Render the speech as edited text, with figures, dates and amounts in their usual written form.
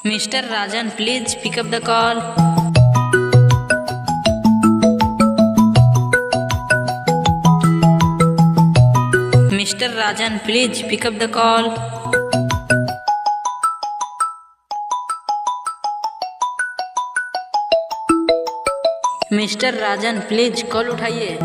Mister Rajan, please pick up the call. Mister Rajan, please pick up the call. Mister Rajan, please call उठाइए।